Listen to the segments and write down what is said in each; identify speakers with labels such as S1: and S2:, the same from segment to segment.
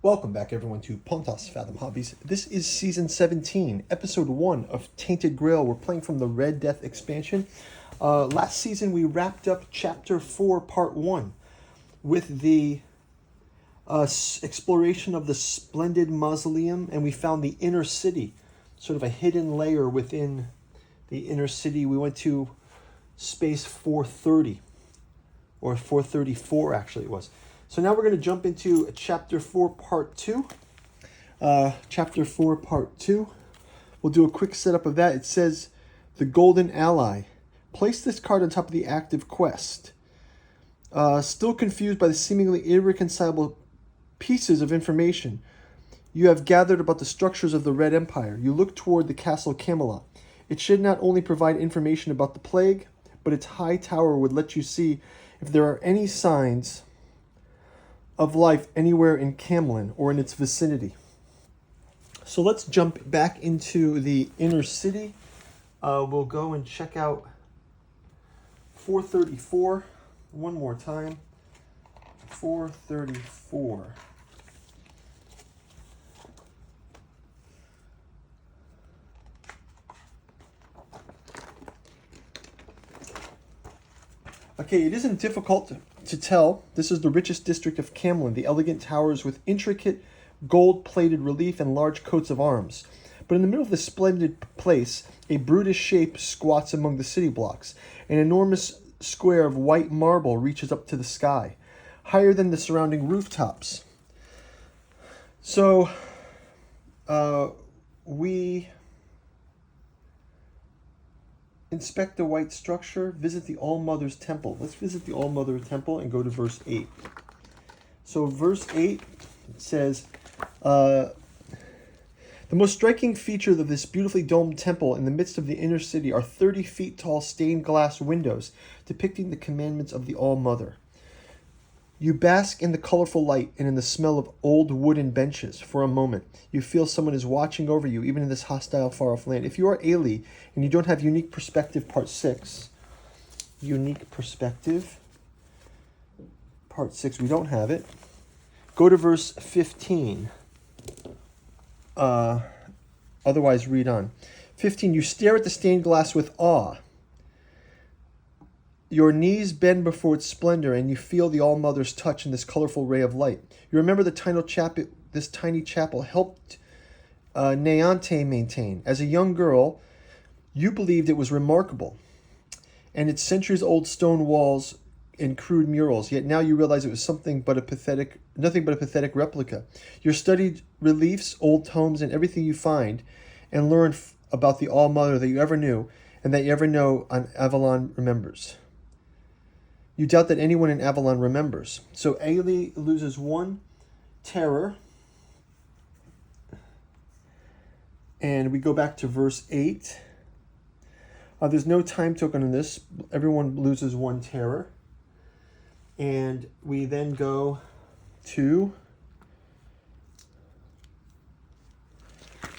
S1: Welcome back, everyone, to Pontas Fathom Hobbies. This is Season 17, Episode 1 of Tainted Grail. We're playing from the Red Death expansion. Last season, we wrapped up Chapter 4, Part 1, with the exploration of the splendid mausoleum, and we found the inner city, sort of a hidden layer within the inner city. We went to space 430, or 434, actually, it was. So now we're going to jump into Chapter 4, Part 2. Chapter 4, Part 2. We'll do a quick setup of that. It says, The Golden Ally. Place this card on top of the active quest. Still confused by the seemingly irreconcilable pieces of information you have gathered about the structures of the Red Empire, you look toward the Castle Camelot. It should not only provide information about the plague, but its high tower would let you see if there are any signs of life anywhere in Camlin or in its vicinity. So let's jump back into the inner city. We'll go and check out 434 one more time. 434. Okay, it isn't difficult to tell. This is the richest district of Camlin, the elegant towers with intricate gold-plated relief and large coats of arms. But in the middle of this splendid place, a brutish shape squats among the city blocks. An enormous square of white marble reaches up to the sky, higher than the surrounding rooftops. So, we inspect the white structure, visit the All-Mother's Temple. Let's visit the All-Mother Temple and go to verse 8. So verse 8 says, the most striking feature of this beautifully domed temple in the midst of the inner city are 30 feet tall stained glass windows depicting the commandments of the All-Mother. You bask in the colorful light and in the smell of old wooden benches for a moment. You feel someone is watching over you, even in this hostile, far-off land. If you are Ailey and you don't have Unique Perspective Part 6, Unique Perspective Part 6, we don't have it. Go to verse 15. Otherwise, read on. 15, you stare at the stained glass with awe. Your knees bend before its splendor, and you feel the All-Mother's touch in this colorful ray of light. You remember this tiny chapel helped Neante maintain. As a young girl, you believed it was remarkable, and its centuries-old stone walls and crude murals. Yet now you realize it was nothing but a pathetic replica. Your studied reliefs, old tomes, and everything you find, and learn about the All-Mother that you ever knew, and that you ever know on Avalon remembers. You doubt that anyone in Avalon remembers. So Ailey loses 1 terror. And we go back to verse 8. There's no time token on this. Everyone loses 1 terror. And we then go to...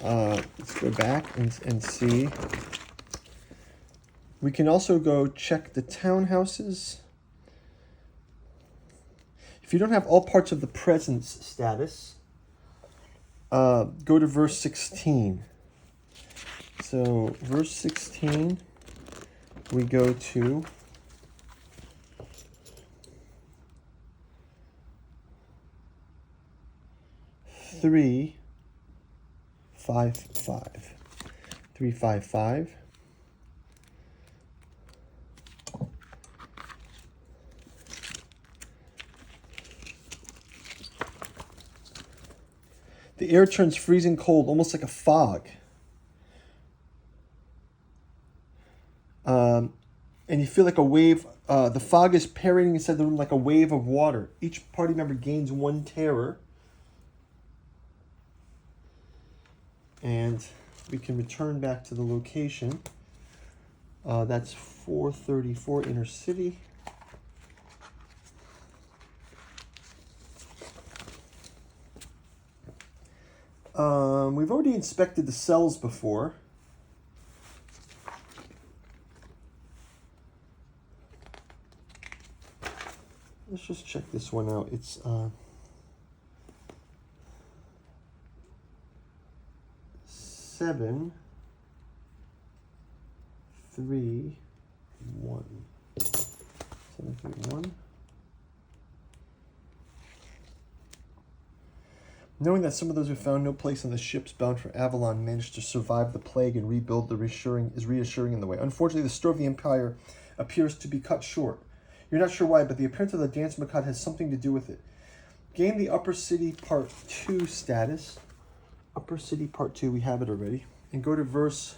S1: let's go back and see. We can also go check the townhouses. If you don't have all parts of the presence status, go to verse 16. So, verse 16, we go to 355. 355. The air turns freezing cold, almost like a fog. And you feel like a wave. The fog is parading inside the room like a wave of water. Each party member gains 1 terror. And we can return back to the location. That's 434 Inner City. We've already inspected the cells before. Let's just check this one out. It's 7, 3, 1. 7, 3, 1. Knowing that some of those who found no place on the ships bound for Avalon managed to survive the plague and rebuild is reassuring in the way. Unfortunately, the story of the Empire appears to be cut short. You're not sure why, but the appearance of the Dance Macabre has something to do with it. Gain the Upper City Part 2 status. Upper City Part 2, we have it already. And go to verse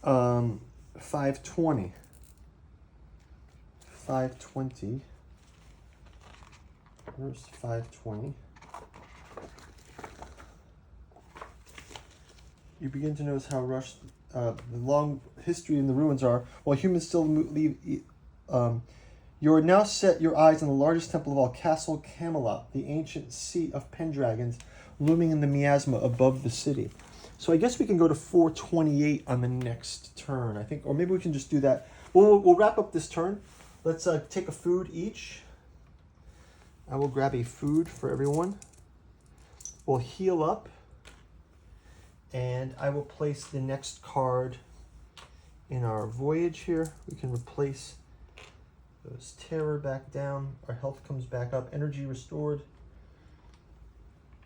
S1: 520. 520. Verse 520. You begin to notice how rushed the long history in the ruins are. While humans still leave, you are now set your eyes on the largest temple of all, Castle Camelot, the ancient seat of Pendragons, looming in the miasma above the city. So I guess we can go to 428 on the next turn, I think, or maybe we can just do that. We'll wrap up this turn. Let's take a food each. I will grab a food for everyone. We'll heal up. And I will place the next card in our voyage here. We can replace those terror back down. Our health comes back up. Energy restored.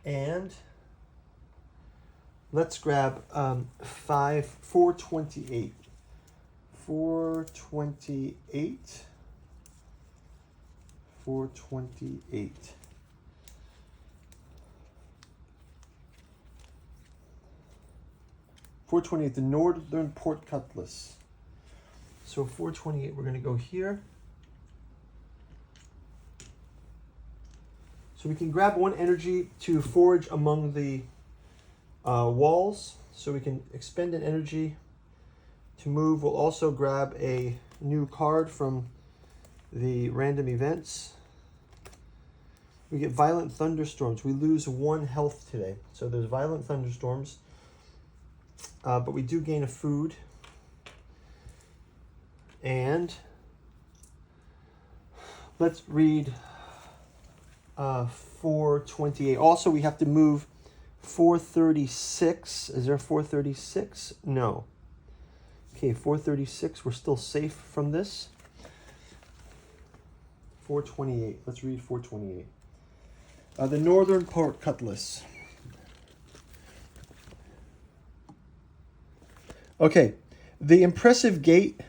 S1: And let's grab 428. 428. 428. 428, the Northern Port Cutlass. So 428, we're going to go here. So we can grab one energy to forage among the walls. So we can expend an energy to move. We'll also grab a new card from the random events. We get Violent Thunderstorms. We lose 1 health today. So there's Violent Thunderstorms. But we do gain a food. And let's read 428. Also, we have to move 436. Is there 436? No. Okay, 436. We're still safe from this. 428. Let's read 428. The Northern Port Cutlass. Okay, the impressive gate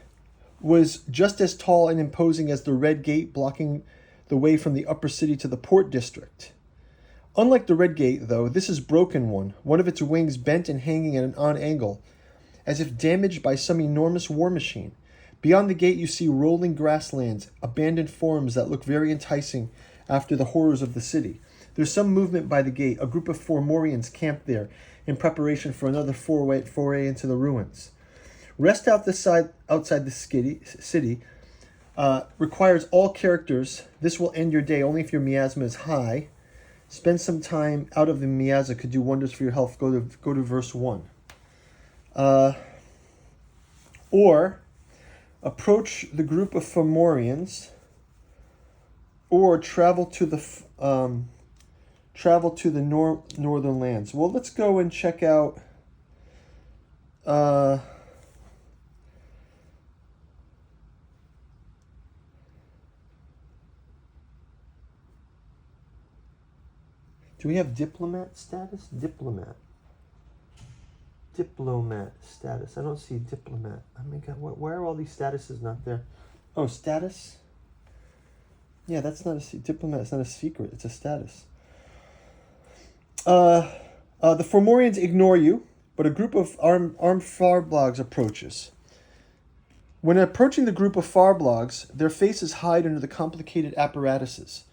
S1: was just as tall and imposing as the Red Gate, blocking the way from the upper city to the port district. Unlike the Red Gate, though, this is broken one of its wings bent and hanging at an odd angle, as if damaged by some enormous war machine. Beyond the gate you see rolling grasslands, abandoned farms that look very enticing after the horrors of the city. There's some movement by the gate, a group of Fomorians camped there, in preparation for another foray into the ruins. Rest outside the city requires all characters. This will end your day only if your miasma is high. Spend some time out of the miasma could do wonders for your health. Go to verse 1. Or approach the group of Fomorians, or travel to the northern lands. Well, let's go and check out do we have diplomat status? Diplomat status. I don't see diplomat. Oh my God, why are all these statuses not there? Oh, status? Yeah, that's not a diplomat. It's not a secret. It's a status. The Fomorians ignore you, but a group of armed farblogs approaches. When approaching the group of farblogs, their faces hide under the complicated apparatuses.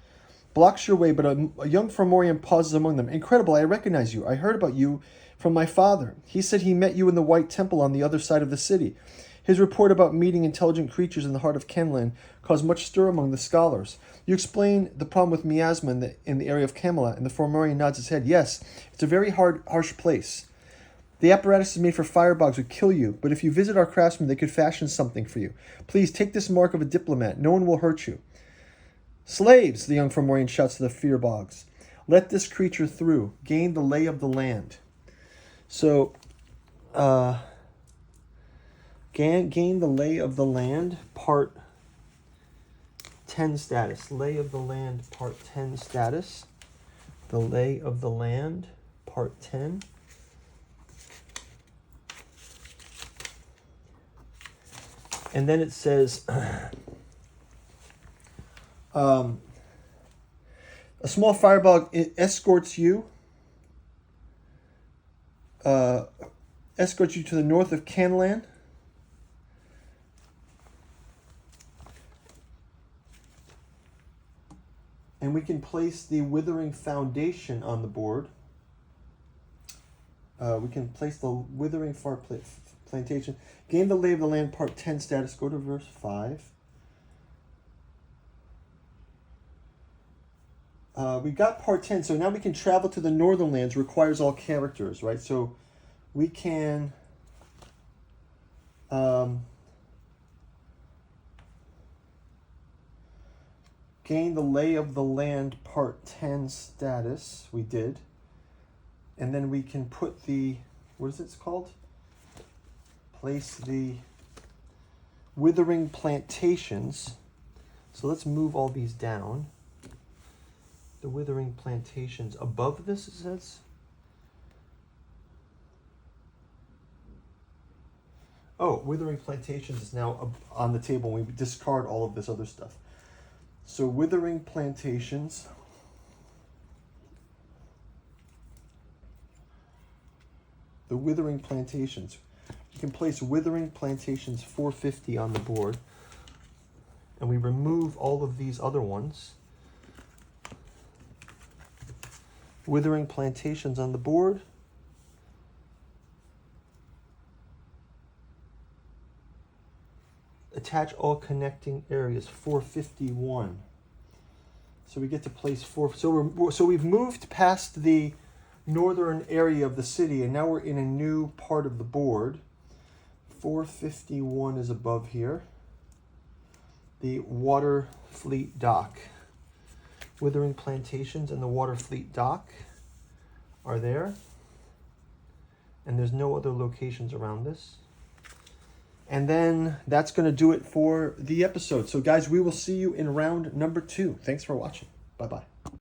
S1: Blocks your way, but a young Fomorian pauses among them. Incredible, I recognize you. I heard about you from my father. He said he met you in the White Temple on the other side of the city. His report about meeting intelligent creatures in the heart of Kenland caused much stir among the scholars. You explain the problem with miasma in the area of Camelot, and the Fomorian nods his head. Yes, it's a very harsh place. The apparatus is made for firebogs would kill you, but if you visit our craftsmen, they could fashion something for you. Please take this mark of a diplomat. No one will hurt you. Slaves, the young Fomorian shouts to the firebogs. Let this creature through. Gain the lay of the land. So, gain the lay of the land, part 10 status. Lay of the land, part 10 status. The lay of the land, part 10. And then it says, a small firebug escorts you to the north of Canlan. And we can place the Withering Foundation on the board. We can place the Withering Plantation. Gain the lay of the land, part 10 status. Go to verse 5. We got part 10, so now we can travel to the northern lands. Requires all characters, right? So we can gain the lay of the land, part 10 status. We did. And then we can put the, what is it called? Place the Withering Plantations. So let's move all these down. The Withering Plantations above this, it says. Oh, Withering Plantations is now on the table. We discard all of this other stuff. So Withering Plantations. The Withering Plantations. You can place Withering Plantations 450 on the board. And we remove all of these other ones. Withering Plantations on the board. Attach all connecting areas, 451. So we get to place 4. So we've moved past the northern area of the city, and now we're in a new part of the board. 451 is above here. The Water Fleet Dock. Withering Plantations and the Water Fleet Dock are there. And there's no other locations around this. And then that's going to do it for the episode. So guys, we will see you in round number 2. Thanks for watching. Bye-bye.